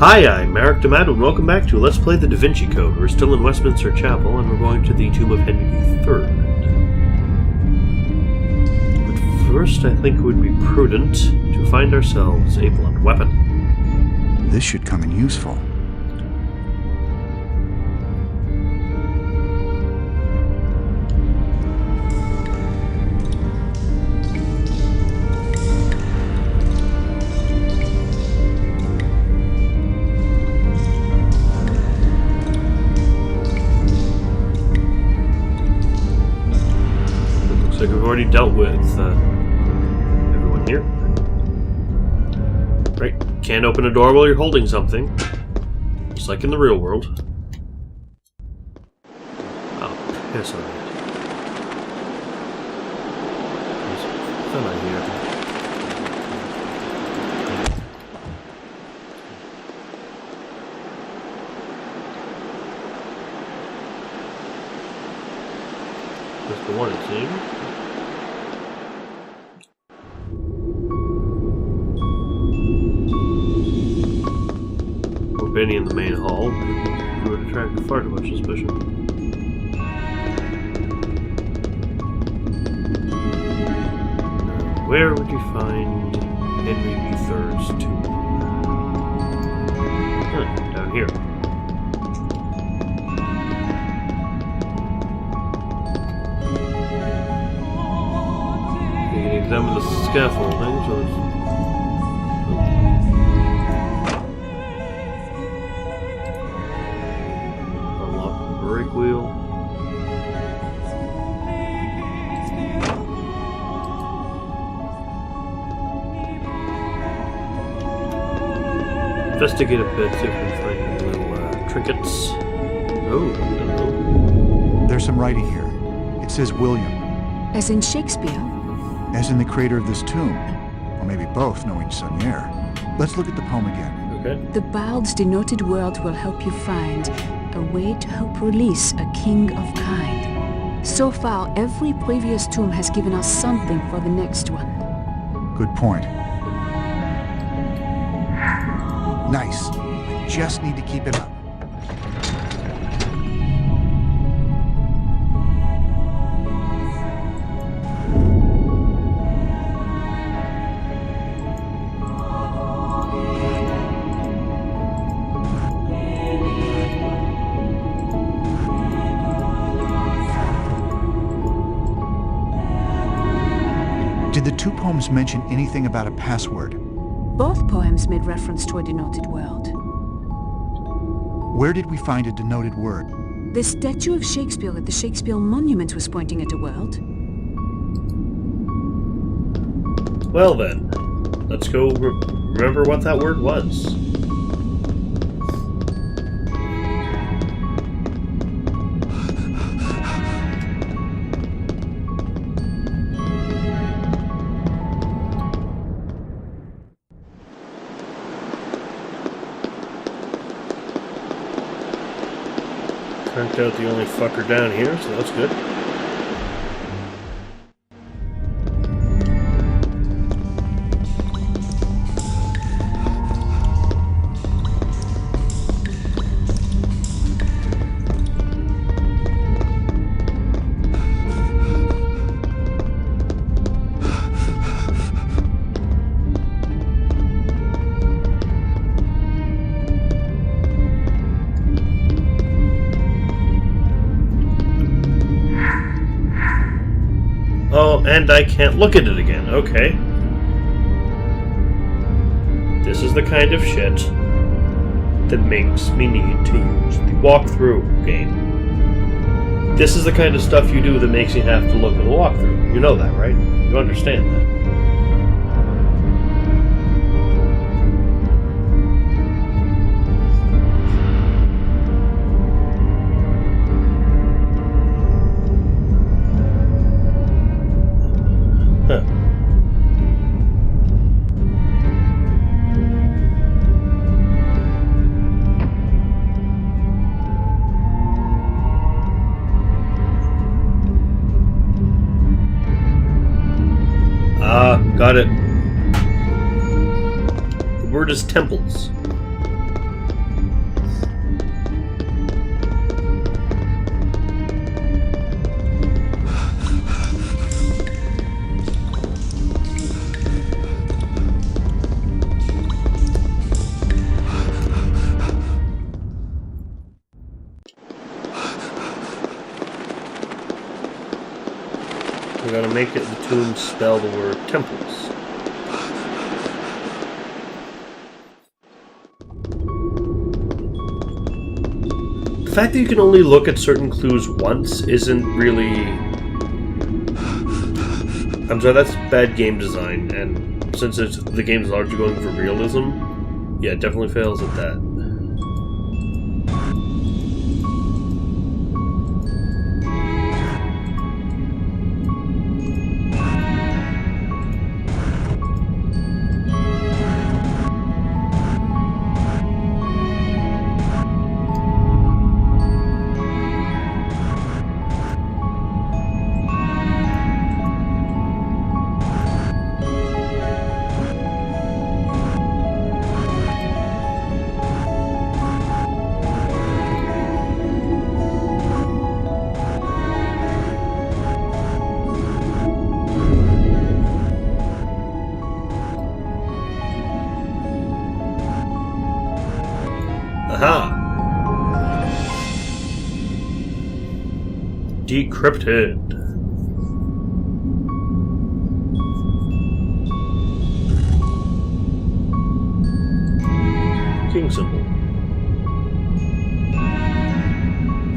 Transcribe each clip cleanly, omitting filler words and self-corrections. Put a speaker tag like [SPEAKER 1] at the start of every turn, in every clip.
[SPEAKER 1] Hi, I'm Marek D'Amato, and welcome back to Let's Play the Da Vinci Code. We're still in Westminster Chapel, and we're going to the tomb of Henry III. But first, I think it would be prudent to find ourselves a blunt weapon.
[SPEAKER 2] This should come in useful.
[SPEAKER 1] Like we've already dealt with everyone here. Right, can't open a door while you're holding something. Just like in the real world. Oh, piss on it. There's a fella here. That's the one, it seems. Benny in the main hall would attract far too much suspicion. Where would you find Henry III's tomb? Huh, down here. You can examine the scaffolding, so it's brake wheel. Investigate a bit, see if we can find any little trinkets. Oh, hello.
[SPEAKER 2] There's some writing here. It says William.
[SPEAKER 3] As in Shakespeare?
[SPEAKER 2] As in the creator of this tomb. Or maybe both, knowing Sonier. Let's look at the poem again.
[SPEAKER 1] Okay.
[SPEAKER 3] The bald's denoted world will help you find a way to help release a king of kind. So far, every previous tomb has given us something for the next one.
[SPEAKER 2] Good point. Nice. I just need to keep it up. Did the two poems mention anything about a password?
[SPEAKER 3] Both poems made reference to a denoted world.
[SPEAKER 2] Where did we find a denoted word?
[SPEAKER 3] The statue of Shakespeare at the Shakespeare Monument was pointing at a world.
[SPEAKER 1] Well then, let's go remember what that word was. Cranked out the only fucker down here, so that's good. Oh, and I can't look at it again. Okay. This is the kind of shit that makes me need to use the walkthrough game. This is the kind of stuff you do that makes you have to look at the walkthrough. You know that, right? You understand that. Got it. The word is temples. We gotta make it the tomb spell the word temples. The fact that you can only look at certain clues once isn't really... I'm sorry, that's bad game design, and since the game's largely going for realism, yeah, it definitely fails at that. Aha! Decrypted. King symbol.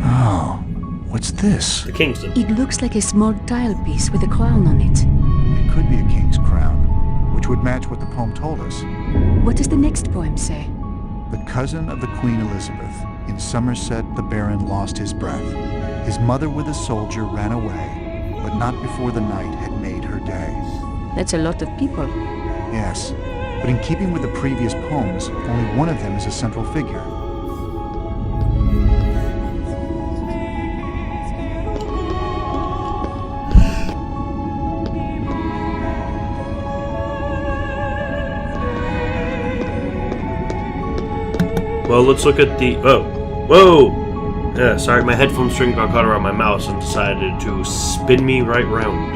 [SPEAKER 2] Oh, what's this?
[SPEAKER 1] The king symbol.
[SPEAKER 3] It looks like a small tile piece with a crown on it.
[SPEAKER 2] It could be a king's crown, which would match what the poem told us.
[SPEAKER 3] What does the next poem say?
[SPEAKER 2] The cousin of the Queen Elizabeth, in Somerset the Baron lost his breath. His mother with a soldier ran away, but not before the night had made her day.
[SPEAKER 3] That's a lot of people.
[SPEAKER 2] Yes, but in keeping with the previous poems, only one of them is a central figure.
[SPEAKER 1] Well, let's look at the... Oh. Whoa! Yeah, sorry, my headphone string got caught around my mouse and decided to spin me right round.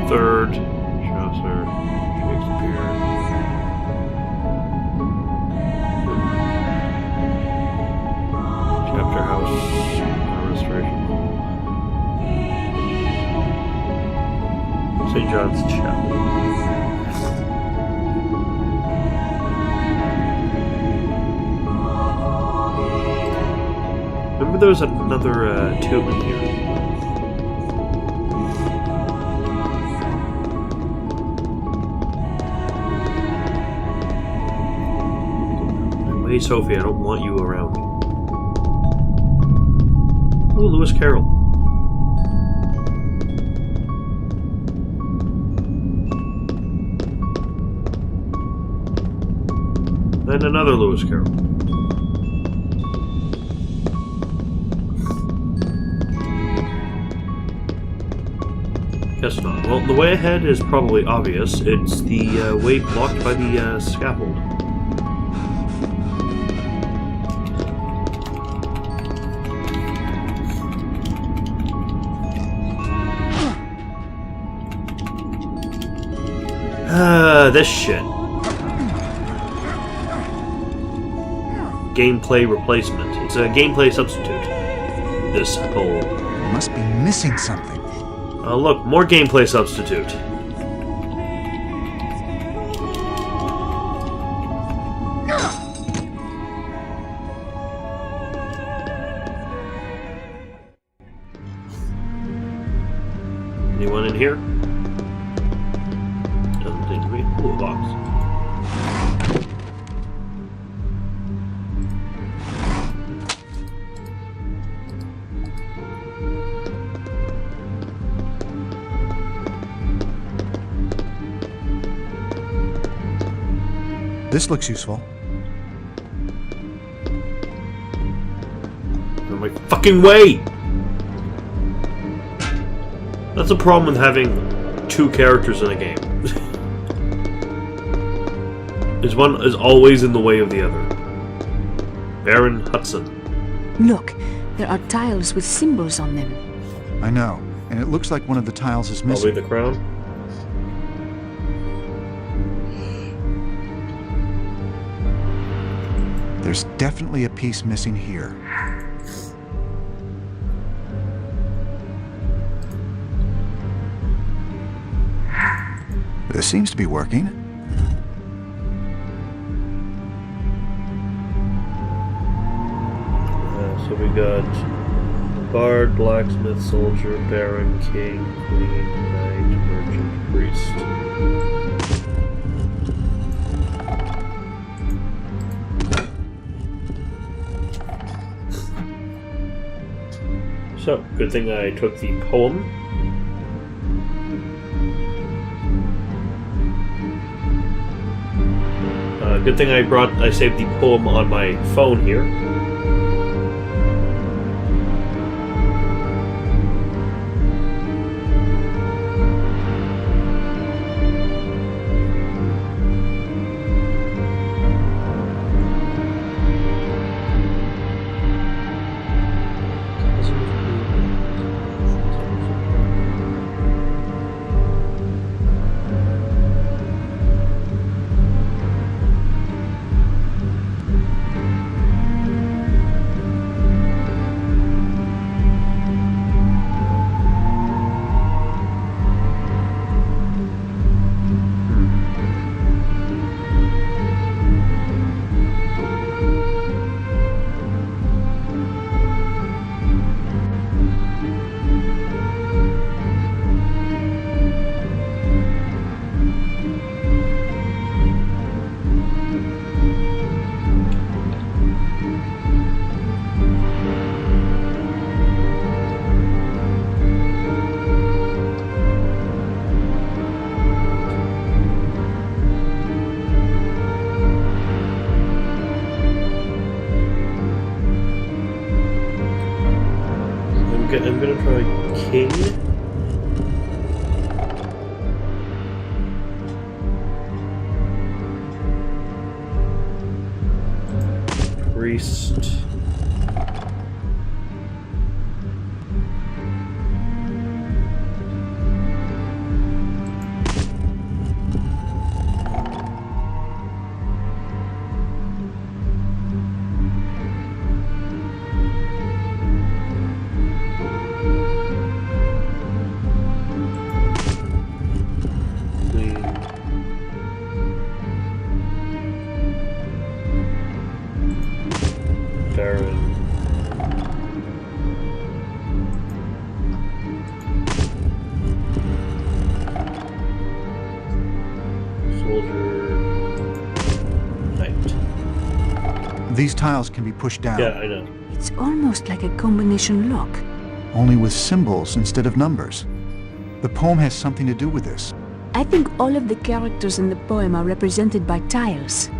[SPEAKER 1] Third, Chaucer, Shakespeare. Chapter House, Restoration. St. John's Chapel. Remember there was another tomb in here. Hey Sophie, I don't want you around. Oh, Lewis Carroll. And another Lewis Carroll. Guess not. Well, the way ahead is probably obvious. It's the way blocked by the scaffold. This shit. Gameplay replacement. It's a gameplay substitute. This whole...
[SPEAKER 2] Must be missing something.
[SPEAKER 1] Look, more gameplay substitute. Anyone in here? Doesn't seem to be. Ooh, a box.
[SPEAKER 2] This looks useful.
[SPEAKER 1] Out of my fucking way! That's the problem with having two characters in a game. One is always in the way of the other. Baron Hudson.
[SPEAKER 3] Look, there are tiles with symbols on them.
[SPEAKER 2] I know, and it looks like one of the tiles is missing.
[SPEAKER 1] Probably the crown.
[SPEAKER 2] There's definitely a piece missing here. This seems to be working.
[SPEAKER 1] So we got Bard, Blacksmith, Soldier, Baron, King, Queen, Knight, Merchant, Priest. So, good thing I took the poem. Good thing I saved the poem on my phone here. I'm gonna try King. Priest.
[SPEAKER 2] These tiles can be pushed down.
[SPEAKER 1] Yeah, I know.
[SPEAKER 3] It's almost like a combination lock.
[SPEAKER 2] Only with symbols instead of numbers. The poem has something to do with this.
[SPEAKER 3] I think all of the characters in the poem are represented by tiles.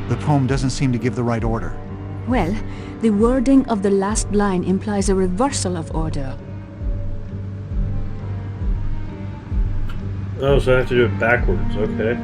[SPEAKER 2] The poem doesn't seem to give the right order.
[SPEAKER 3] Well, the wording of the last line implies a reversal of order.
[SPEAKER 1] Oh, so I have to do it backwards, okay.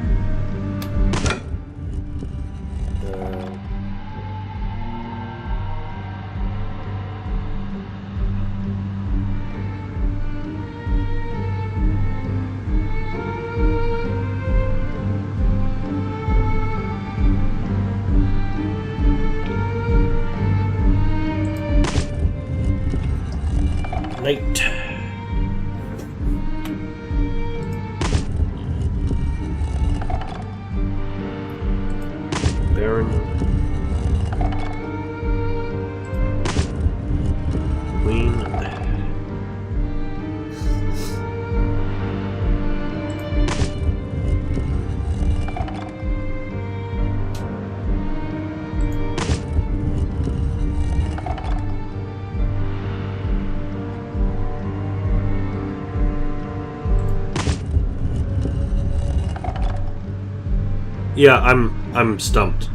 [SPEAKER 1] Knight. Baron. Queen. Yeah, I'm stumped.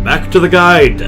[SPEAKER 1] Back to the guide.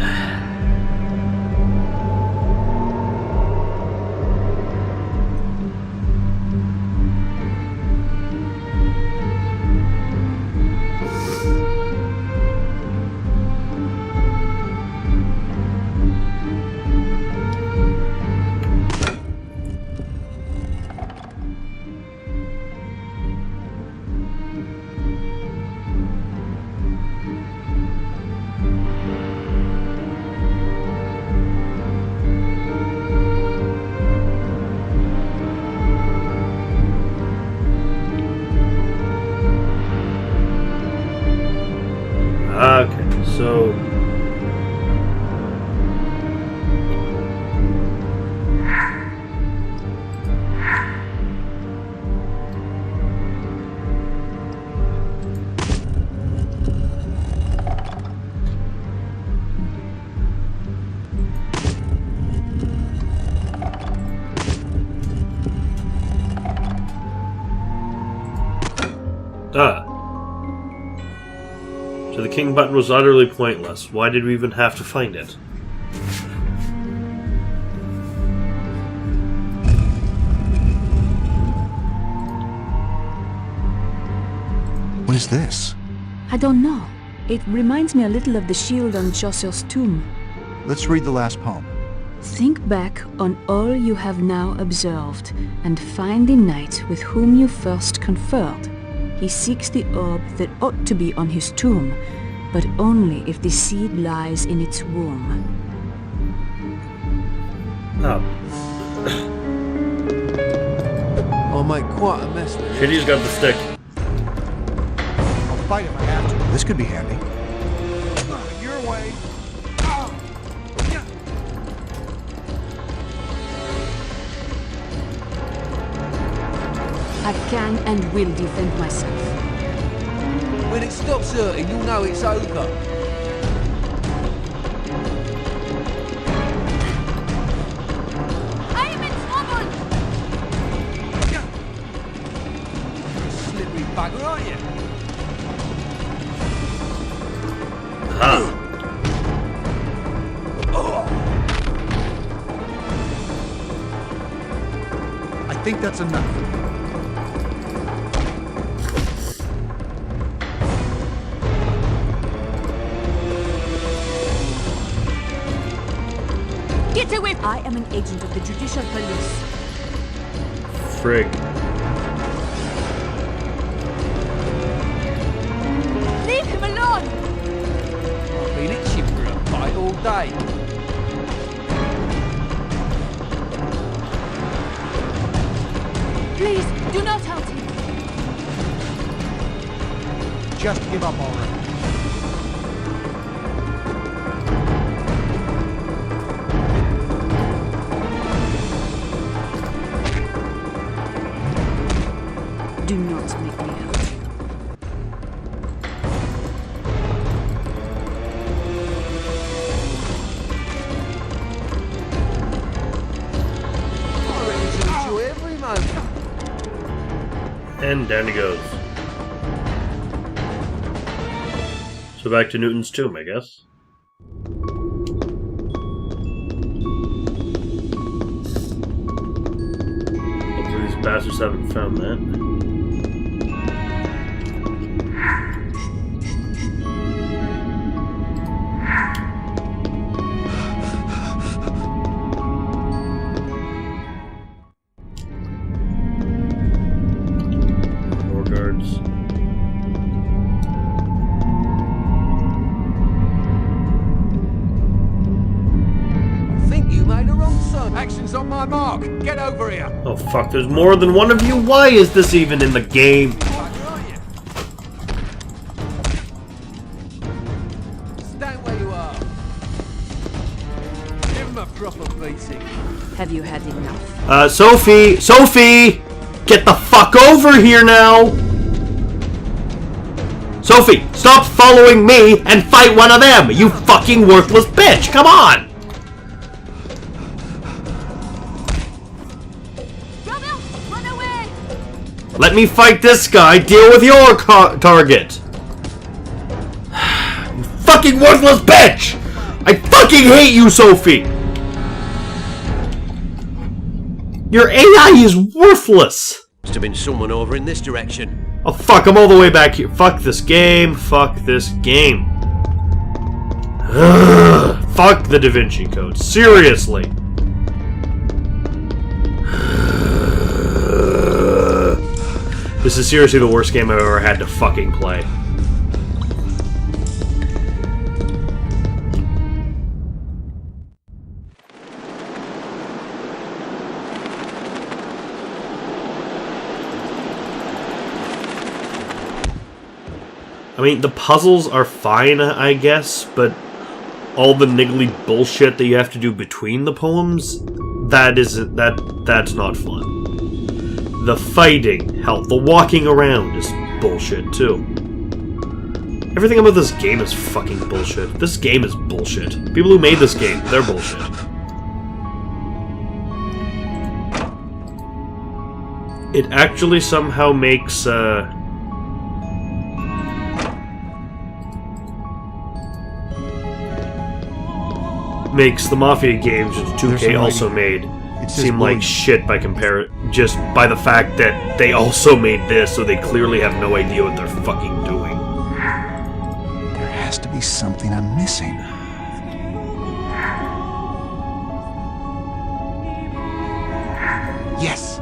[SPEAKER 1] So the king button was utterly pointless. Why did we even have to find it?
[SPEAKER 2] What is this?
[SPEAKER 3] I don't know. It reminds me a little of the shield on Chaucer's tomb.
[SPEAKER 2] Let's read the last poem.
[SPEAKER 3] Think back on all you have now observed, and find the knight with whom you first conferred. He seeks the orb that ought to be on his tomb, but only if the seed lies in its womb.
[SPEAKER 1] Oh.
[SPEAKER 4] I'll make quite a mess with it.
[SPEAKER 1] Shitty's got the stick.
[SPEAKER 2] I'll fight if I have to. This could be handy.
[SPEAKER 4] Your way.
[SPEAKER 3] I can and will defend myself.
[SPEAKER 4] When it stops hurting, you'll know it's over.
[SPEAKER 3] I am in trouble!
[SPEAKER 4] Slippery bugger, aren't you?
[SPEAKER 1] Ah.
[SPEAKER 2] I think that's enough.
[SPEAKER 3] Get away! I am an agent of the Judicial Police.
[SPEAKER 1] Frig.
[SPEAKER 3] Leave him alone!
[SPEAKER 4] I've been itching for a fight all day.
[SPEAKER 3] Please, do not hurt him.
[SPEAKER 2] Just give up already.
[SPEAKER 3] Do not make me hurt you.
[SPEAKER 4] I reckon to enjoy every moment.
[SPEAKER 1] And down he goes. So back to Newton's tomb, I guess. Hopefully these bastards haven't found that. More guards.
[SPEAKER 4] I think you made a wrong son. Action's on my mark. Get over here.
[SPEAKER 1] Oh fuck, there's more than one of you? Why is this even in the game?
[SPEAKER 4] Bugger, aren't you? Stand where you are. Give him a proper beating.
[SPEAKER 3] Have you had enough?
[SPEAKER 1] Sophie! Get the fuck over here now! Sophie, stop following me and fight one of them! You fucking worthless bitch! Come on!
[SPEAKER 3] Brother, run away!
[SPEAKER 1] Let me fight this guy, deal with your target! You fucking worthless bitch! I fucking hate you, Sophie! Your AI is worthless!
[SPEAKER 5] Must have been someone over in this direction.
[SPEAKER 1] Oh fuck, I'm all the way back here. Fuck this game. Fuck this game. Ugh, fuck the Da Vinci Code. Seriously. This is seriously the worst game I've ever had to fucking play. I mean, the puzzles are fine, I guess, but all the niggly bullshit that you have to do between the poems, that's not fun. The fighting, hell, the walking around is bullshit, too. Everything about this game is fucking bullshit. This game is bullshit. People who made this game, they're bullshit. It actually somehow makes, makes the Mafia games that 2K also made seem like shit by just by the fact that they also made this, so they clearly have no idea what they're fucking doing.
[SPEAKER 2] There has to be something I'm missing. Yes!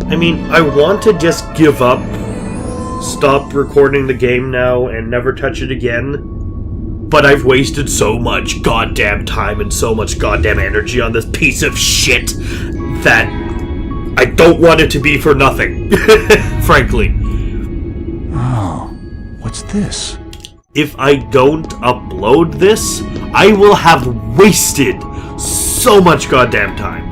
[SPEAKER 1] I mean, I want to just give up, stop recording the game now, and never touch it again. But I've wasted so much goddamn time and so much goddamn energy on this piece of shit that I don't want it to be for nothing, frankly.
[SPEAKER 2] Oh, what's this?
[SPEAKER 1] If I don't upload this, I will have wasted so much goddamn time.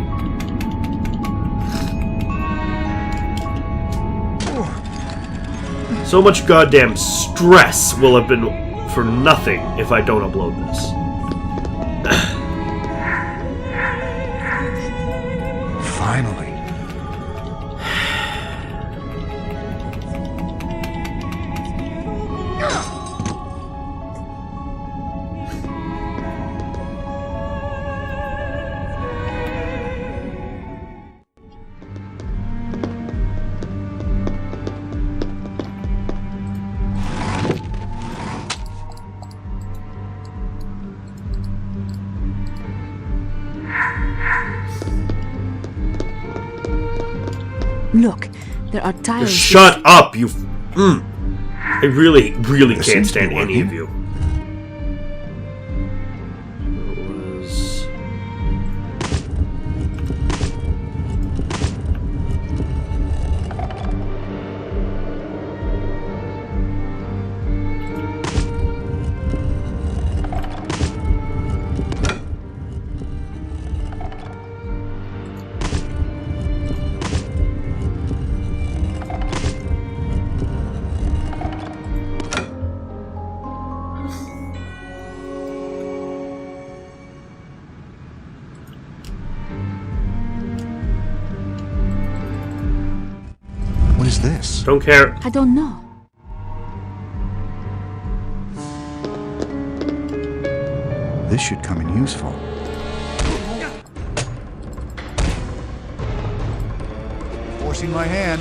[SPEAKER 1] So much goddamn stress will have been for nothing if I don't upload this.
[SPEAKER 2] Finally.
[SPEAKER 3] Look, there are tiles.
[SPEAKER 1] Shut up, you. I really can't stand any of you.
[SPEAKER 2] What is this?
[SPEAKER 1] Don't care.
[SPEAKER 3] I don't know.
[SPEAKER 2] This should come in useful. Forcing my hand.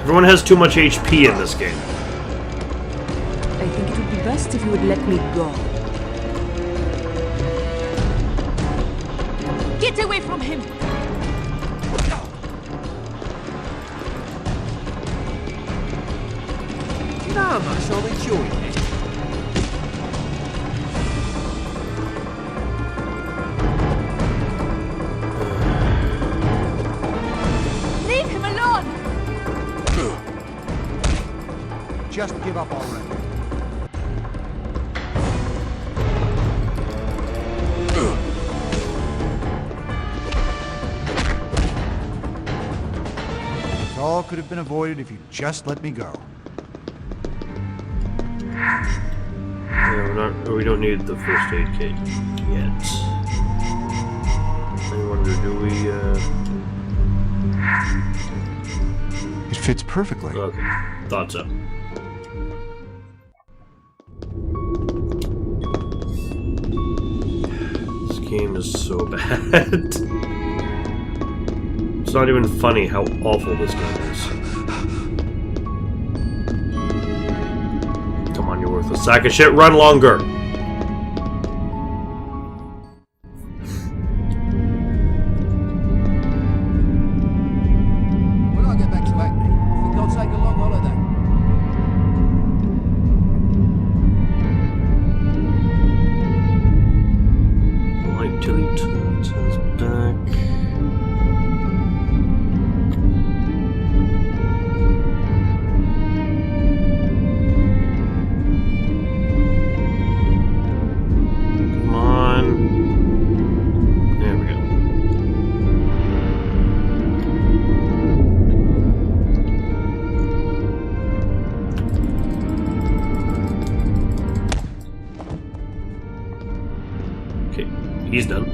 [SPEAKER 1] Everyone has too much HP in this game.
[SPEAKER 3] I think it would be best if you would let me go. Get away from him!
[SPEAKER 4] Do you know how much I'm enjoying it?
[SPEAKER 3] Leave him alone!
[SPEAKER 2] Just give up already. It all could have been avoided if you just let me go.
[SPEAKER 1] Yeah, we don't need the first aid kit yet. I wonder, do we,
[SPEAKER 2] It fits perfectly.
[SPEAKER 1] Okay, thought so. This game is so bad. It's not even funny how awful this game is. Come on, you're worth a sack of shit. Run longer.
[SPEAKER 4] When I get back to Acme, I think I'll take a long holiday.
[SPEAKER 1] Okay, he's done.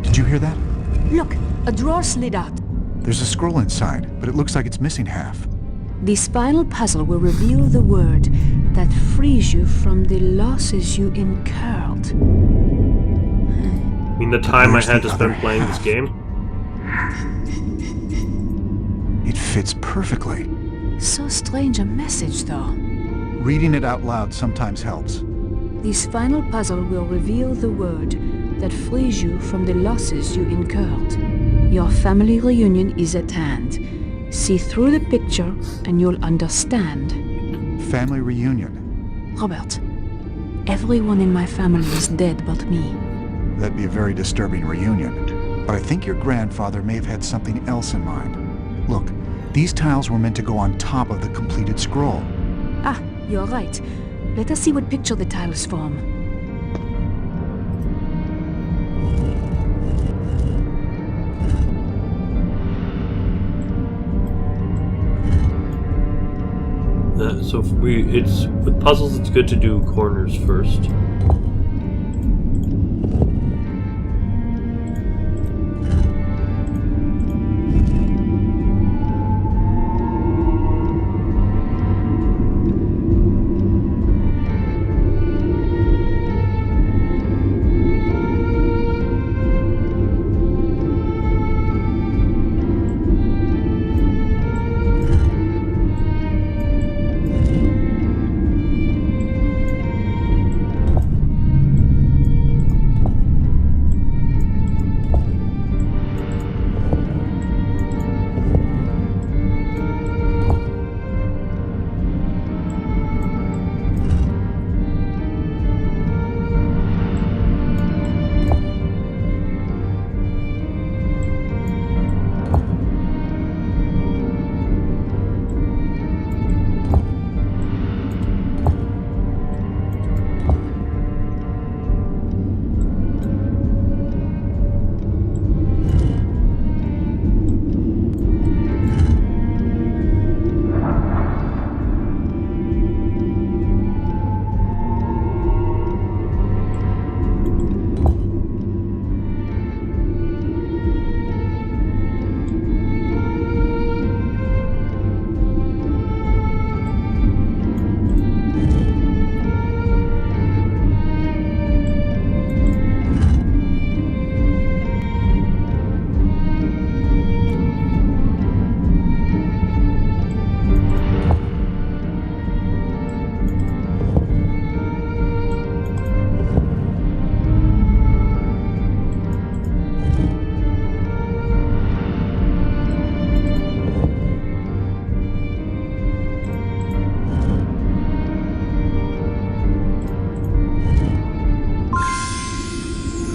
[SPEAKER 2] Did you hear that?
[SPEAKER 3] Look, a drawer slid out.
[SPEAKER 2] There's a scroll inside, but it looks like it's missing half.
[SPEAKER 3] This final puzzle will reveal the word that frees you from the losses you incurred.
[SPEAKER 1] I mean, the time I
[SPEAKER 2] Where's
[SPEAKER 1] had
[SPEAKER 2] the
[SPEAKER 1] to spend
[SPEAKER 2] other
[SPEAKER 1] playing
[SPEAKER 2] half?
[SPEAKER 1] this game.
[SPEAKER 2] It fits perfectly.
[SPEAKER 3] So strange a message, though.
[SPEAKER 2] Reading it out loud sometimes helps.
[SPEAKER 3] This final puzzle will reveal the word that frees you from the losses you incurred. Your family reunion is at hand. See through the picture and you'll understand.
[SPEAKER 2] Family reunion.
[SPEAKER 3] Robert, everyone in my family is dead but me.
[SPEAKER 2] That'd be a very disturbing reunion. But I think your grandfather may have had something else in mind. Look, these tiles were meant to go on top of the completed scroll.
[SPEAKER 3] Ah, you're right. Let us see what picture the tiles form.
[SPEAKER 1] So if it's with puzzles, it's good to do corners first.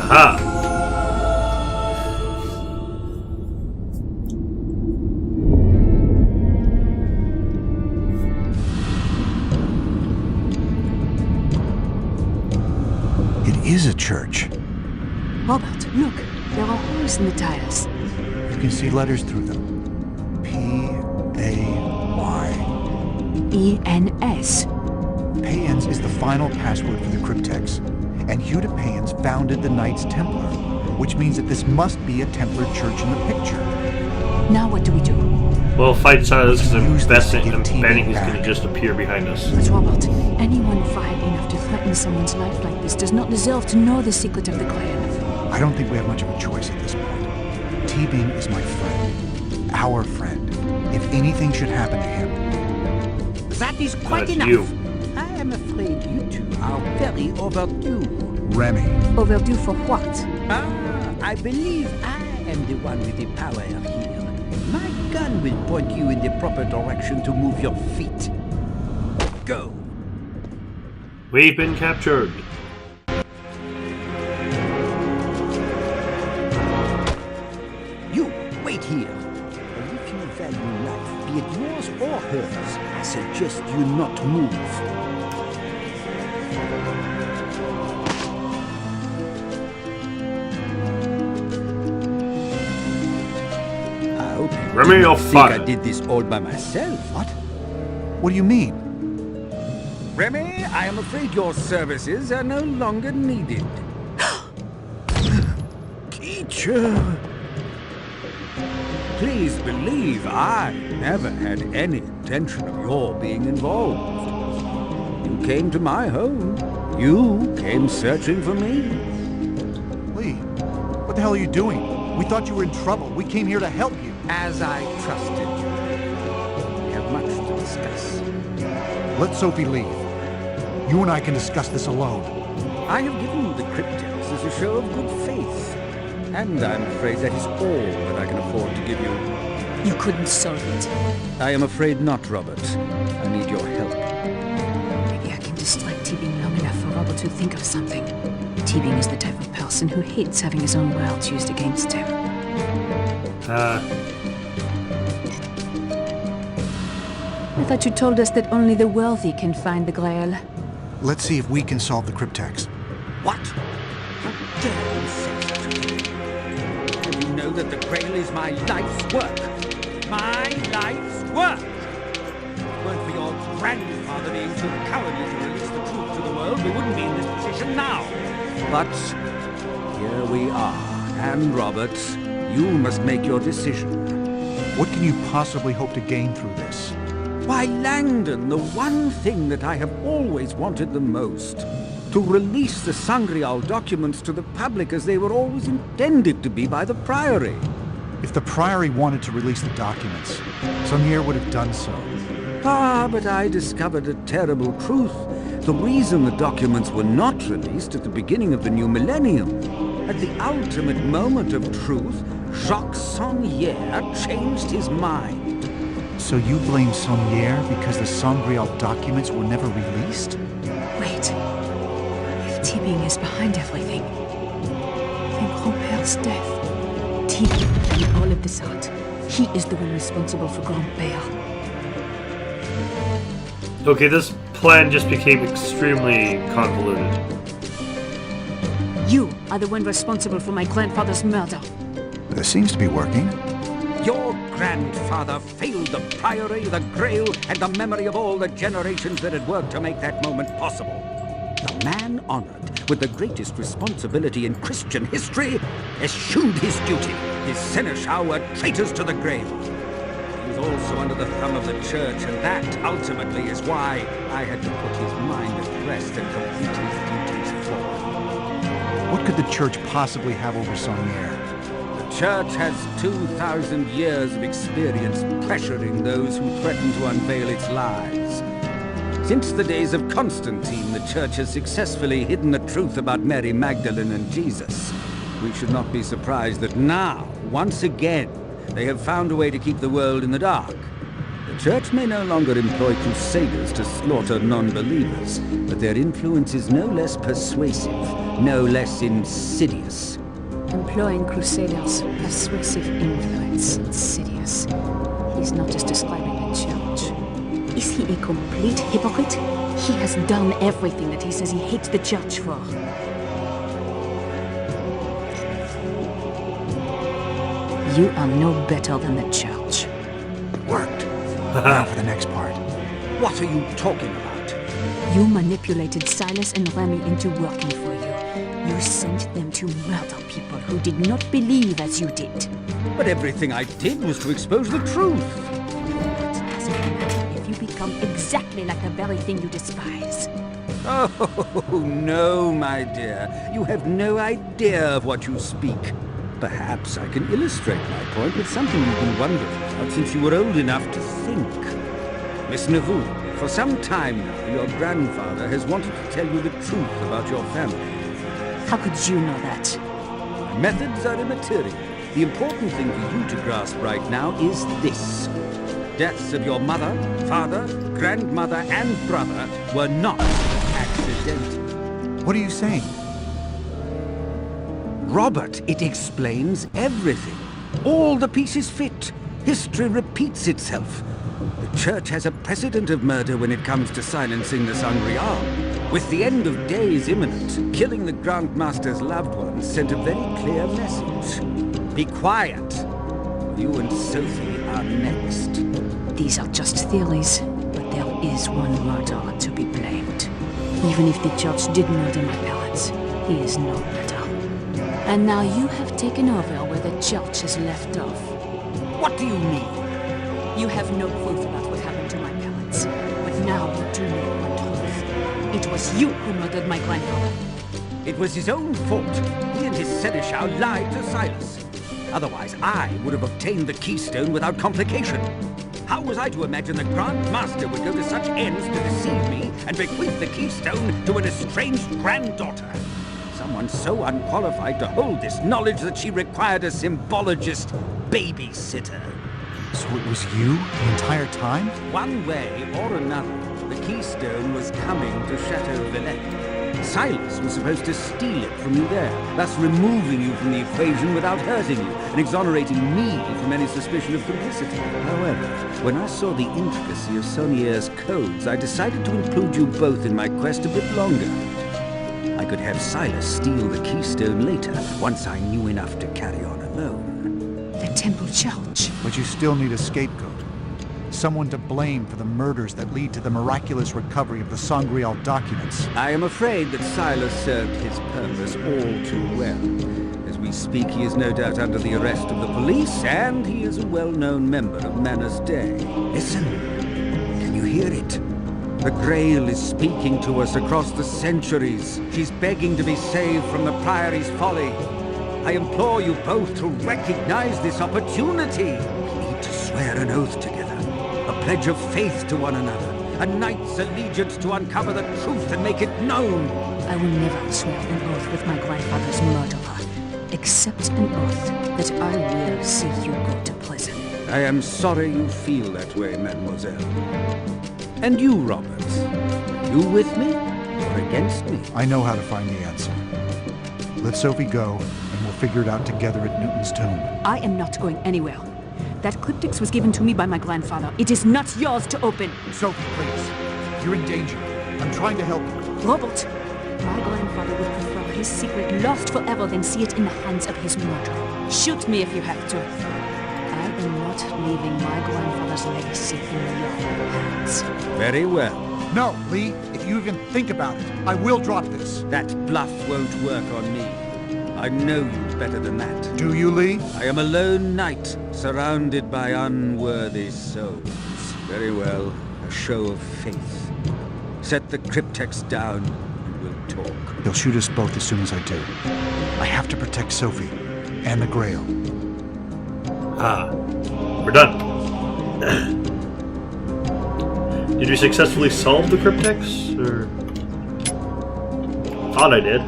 [SPEAKER 1] Aha!
[SPEAKER 2] It is a church.
[SPEAKER 3] Robert, look. There are holes in the tiles.
[SPEAKER 2] You can see letters through them. P-A-Y.
[SPEAKER 3] E-N-S.
[SPEAKER 2] Payans is the final password for the cryptex, and Hugh de Payans founded the Knights Templar, which means that this must be a Templar church in the picture.
[SPEAKER 3] Now what do we do?
[SPEAKER 1] Well, fight Silas because
[SPEAKER 2] Use this to
[SPEAKER 1] I'm
[SPEAKER 2] get Teabing
[SPEAKER 1] betting he's
[SPEAKER 2] back.
[SPEAKER 1] going to just appear behind us.
[SPEAKER 3] But Robert, anyone vile enough to threaten someone's life like this does not deserve to know the secret of the clan.
[SPEAKER 2] I don't think we have much of a choice at this point. Teabing is my friend. Our friend. If anything should happen to him.
[SPEAKER 6] That is quite
[SPEAKER 1] That's
[SPEAKER 6] enough.
[SPEAKER 1] you.
[SPEAKER 6] I am afraid you two are very overdue.
[SPEAKER 2] Remy.
[SPEAKER 3] Overdue for what?
[SPEAKER 6] Ah, I believe I am the one with the power here. My gun will point you in the proper direction to move your feet. Go.
[SPEAKER 1] We've been captured.
[SPEAKER 6] You, wait here. And if you value life, be it yours or hers, I suggest you not move. hope you
[SPEAKER 1] Remy,
[SPEAKER 6] did
[SPEAKER 1] you're
[SPEAKER 6] not think I
[SPEAKER 1] fired.
[SPEAKER 6] did this all by myself.
[SPEAKER 2] What? What do you mean?
[SPEAKER 6] Remy, I am afraid your services are no longer needed. Teacher! Please believe I never had any intention of your being involved. You came to my home. You came searching for me.
[SPEAKER 2] Lee, what the hell are you doing? We thought you were in trouble. We came here to help you.
[SPEAKER 6] As I trusted you. We have much to discuss.
[SPEAKER 2] Let Sophie leave. You and I can discuss this alone.
[SPEAKER 6] I have given you the cryptex as a show of good faith. And I'm afraid that is all that I can afford to give you.
[SPEAKER 3] You couldn't solve it.
[SPEAKER 6] I am afraid not, Robert. I need your help.
[SPEAKER 3] Maybe I can distract Teabing long enough for Robert to think of something. Teabing is the type of person who hates having his own world used against him. I thought you told us that only the wealthy can find the Grail.
[SPEAKER 2] Let's see if we can solve the cryptex.
[SPEAKER 6] What? How dare you say such a thing? Do you know that the Grail is my life's work? My life's work! If it weren't for your grandfather being too cowardly to release the truth to the world, we wouldn't be in this position now. But here we are. And Robert, you must make your decision.
[SPEAKER 2] What can you possibly hope to gain through this?
[SPEAKER 6] Why, Langdon, the one thing that I have always wanted the most. To release the Sangreal documents to the public as they were always intended to be by the Priory.
[SPEAKER 2] If the Priory wanted to release the documents, Sonier would have done so.
[SPEAKER 6] Ah, but I discovered a terrible truth. The reason the documents were not released at the beginning of the new millennium. At the ultimate moment of truth, Jacques Sonier changed his mind.
[SPEAKER 2] So you blame Sonier because the Sangreal documents were never released?
[SPEAKER 3] Wait. If Teabing is behind everything, then Grandpère's death. Teabing and all of this art. He is the one responsible for Grandpère.
[SPEAKER 1] Okay, this plan just became extremely convoluted.
[SPEAKER 3] You are the one responsible for my grandfather's murder.
[SPEAKER 2] This seems to be working.
[SPEAKER 6] Your grandfather failed the Priory, the Grail, and the memory of all the generations that had worked to make that moment possible. The man honored with the greatest responsibility in Christian history eschewed his duty. His seneschal were traitors to the Grail. He was also under the thumb of the Church, and that ultimately is why I had to put his mind at rest and complete his duties for him.
[SPEAKER 2] What could the Church possibly have over Sonier?
[SPEAKER 6] The Church has 2,000 years of experience pressuring those who threaten to unveil its lies. Since the days of Constantine, the Church has successfully hidden the truth about Mary Magdalene and Jesus. We should not be surprised that now, once again, they have found a way to keep the world in the dark. The Church may no longer employ crusaders to slaughter non-believers, but their influence is no less persuasive, no less insidious.
[SPEAKER 3] Employing crusaders, persuasive influence, insidious. He's not just describing the Church. Is he a complete hypocrite? He has done everything that he says he hates the Church for. You are no better than the Church.
[SPEAKER 2] Worked. Now for the next part.
[SPEAKER 6] What are you talking about?
[SPEAKER 3] You manipulated Silas and Remy into working for you. You sent them to murder people who did not believe as you did.
[SPEAKER 6] But everything I did was to expose the truth.
[SPEAKER 3] It doesn't matter if you become exactly like the very thing you despise.
[SPEAKER 6] Oh, no, my dear. You have no idea of what you speak. Perhaps I can illustrate my point with something you've been wondering about since you were old enough to think. Miss Neveu, for some time now, your grandfather has wanted to tell you the truth about your family.
[SPEAKER 3] How could you know that?
[SPEAKER 6] My methods are immaterial. The important thing for you to grasp right now is this. Deaths of your mother, father, grandmother, and brother were not accidental.
[SPEAKER 2] What are you saying?
[SPEAKER 6] Robert, it explains everything. All the pieces fit. History repeats itself. The Church has a precedent of murder when it comes to silencing the Sangreal. With the end of days imminent, killing the Grand Master's loved ones sent a very clear message. Be quiet. you and Sophie are next.
[SPEAKER 3] These are just theories, but there is one murderer to be blamed. Even if the judge did murder my parents, he is no better. And now you have taken over where the church has left off.
[SPEAKER 6] What do you mean?
[SPEAKER 3] You have no proof about what happened to my parents, but now you do know one truth. It was you who murdered my grandfather.
[SPEAKER 6] It was his own fault. He and his seneschal lied to Silas. Otherwise, I would have obtained the keystone without complication. How was I to imagine the Grand Master would go to such ends to deceive me and bequeath the keystone to an estranged granddaughter? Someone so unqualified to hold this knowledge that she required a symbologist babysitter.
[SPEAKER 2] So it was you the entire time?
[SPEAKER 6] One way or another, the keystone was coming to Chateau Villette. Silas was supposed to steal it from you there, thus removing you from the equation without hurting you, and exonerating me from any suspicion of complicity. However, when I saw the intricacy of Saunier's codes, I decided to include you both in my quest a bit longer. I could have Silas steal the keystone later, once I knew enough to carry on alone.
[SPEAKER 3] The Temple Church.
[SPEAKER 2] But you still need a scapegoat. Someone to blame for the murders that lead to the miraculous recovery of the Sangreal documents.
[SPEAKER 6] I am afraid that Silas served his purpose all too well. As we speak, he is no doubt under the arrest of the police, and he is a well-known member of Manus Day. Listen. Can you hear it? The Grail is speaking to us across the centuries. She's begging to be saved from the Priory's folly. I implore you both to recognize this opportunity. We need to swear an oath together. A pledge of faith to one another. A knight's allegiance to uncover the truth and make it known.
[SPEAKER 3] I will never swear an oath with my grandfather's murderer, except an oath that I will see you go to prison.
[SPEAKER 6] I am sorry you feel that way, mademoiselle. And you, Robert, are you with me or against me?
[SPEAKER 2] I know how to find the answer. Let Sophie go, and we'll figure it out together at Newton's tomb.
[SPEAKER 3] I am not going anywhere. That cryptex was given to me by my grandfather. It is not yours to open.
[SPEAKER 2] Sophie, please. You're in danger. I'm trying to help you.
[SPEAKER 3] Robert, my grandfather would prefer his secret lost forever than see it in the hands of his murderer. Shoot me if you have to. I am not leaving my grandfather's legacy in your hands.
[SPEAKER 6] Very well.
[SPEAKER 2] No, Lee. If you even think about it, I will drop this.
[SPEAKER 6] That bluff won't work on me. I know you better than that.
[SPEAKER 2] Do you, Lee?
[SPEAKER 6] I am a lone knight, surrounded by unworthy souls. Very well, a show of faith. Set the cryptex down, and we'll talk.
[SPEAKER 2] They'll shoot us both as soon as I do. I have to protect Sophie and the Grail.
[SPEAKER 1] We're done. Did you successfully solve the cryptex? Or... Thought I did.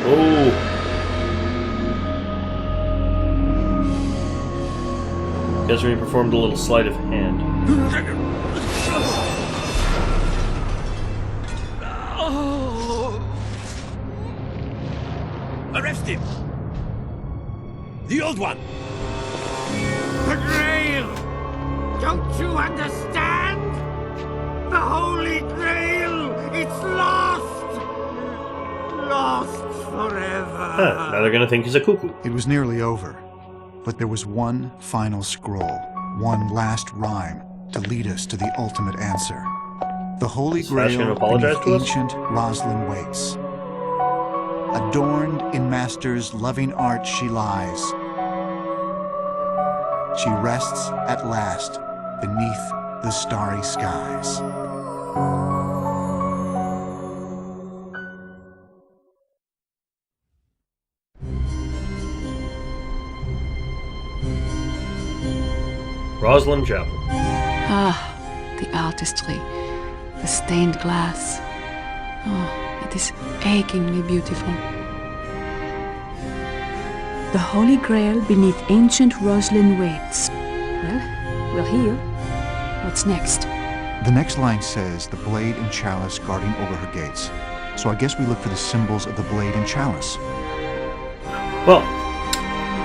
[SPEAKER 1] Oh. Guess we performed a little sleight of hand.
[SPEAKER 5] Arrest him! The old one!
[SPEAKER 4] The Grail! Don't you understand? The Holy Grail! It's lost! Lost forever!
[SPEAKER 1] Now they're gonna think he's a cuckoo.
[SPEAKER 2] It was nearly over, but there was one final scroll, one last rhyme to lead us to the ultimate answer. The Holy
[SPEAKER 1] Smash gonna
[SPEAKER 2] Grail
[SPEAKER 1] apologize
[SPEAKER 2] beneath
[SPEAKER 1] to us?
[SPEAKER 2] ancient Roslyn waits. Adorned in Master's loving art she lies. She rests at last beneath the starry skies.
[SPEAKER 1] Rosalind Chapel.
[SPEAKER 3] Ah, the artistry, the stained glass. Oh, it is achingly beautiful. The Holy Grail beneath ancient Roslyn waits. Well, we're here. What's next?
[SPEAKER 2] The next line says the blade and chalice guarding over her gates. So I guess we look for the symbols of the blade and chalice.
[SPEAKER 1] Well,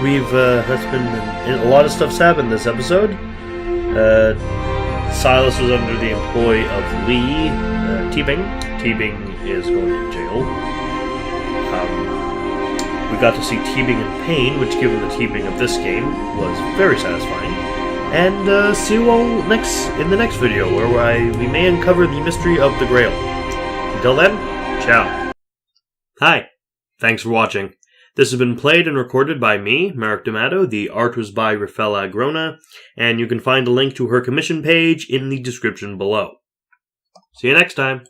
[SPEAKER 1] that's been a lot of stuff's happened this episode. Silas was under the employ of Lee Teabing. Teabing is going to jail. We got to see Teabing in pain, which given the Teabing of this game was very satisfying. And see you all in the next video, where we may uncover the mystery of the Grail. Until then, ciao. Hi, thanks for watching. This has been played and recorded by me, Marek D'Amato. The art was by Rafaela Agrona, and you can find a link to her commission page in the description below. See you next time.